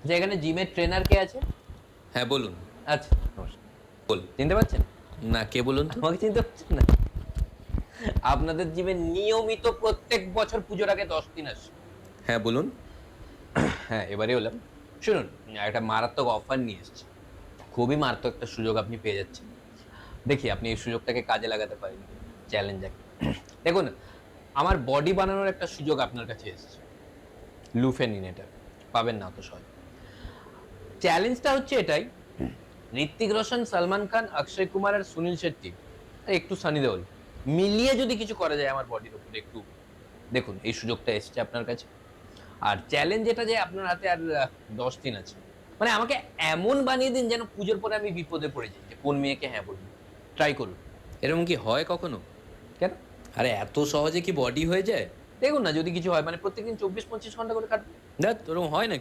যে এখানে জিমের ট্রেনার কে আছে? হ্যাঁ বলুন। আচ্ছা, নমস্কার। বল। চিনতে পারছেন? না, কে বলুন তো? আমাকে চিনতে পারছেন না? আপনাদের জিমে নিয়মিত প্রত্যেক বছর পুজোর আগে ১০ দিন আসে। হ্যাঁ বলুন। হ্যাঁ, এবারে হলাম। শুনুন, একটা মারাত্মক অফার নিয়ে এসেছি। খুবই মারাত্মক একটা সুযোগ আপনি পেয়ে যাচ্ছেন। দেখি আপনি এই সুযোগটাকে কাজে লাগাতে পারেন কিনা। চ্যালেঞ্জ একটা। দেখুন, আমার বডি বানানোর একটা সুযোগ আপনার কাছে এসেছে। লুফে নিন এটা। পাবেন না অত সহজে। চ্যালেঞ্জটা হচ্ছে এটাই, ঋত্বিক রোশন, সালমান খান, অক্ষয় কুমার আর সুনীল শেট্টি আর একটু সানি দেওল মিলিয়ে যদি কিছু করা যায় আমার বডির উপরে একটু দেখুন এই সুযোগটা এসছে আপনার কাছে। আর চ্যালেঞ্জ এটা যে আপনার হাতে আর ১০ দিন আছে। মানে আমাকে এমন বানিয়ে দিন যেন পুজোর পরে আমি বিপদে পড়ে যাই যে কোন মেয়েকে হ্যাঁ বলবো। ট্রাই করুন। এরকম কি হয় কখনো? কেন? আরে এত সহজে কি বডি হয়ে যায়? দেখুন না যদি কিছু হয় মানে প্রত্যেকদিন ২৪-২৫ ঘন্টা করে কাটবো। ধ্যাৎ, ওরকম হয় নাকি?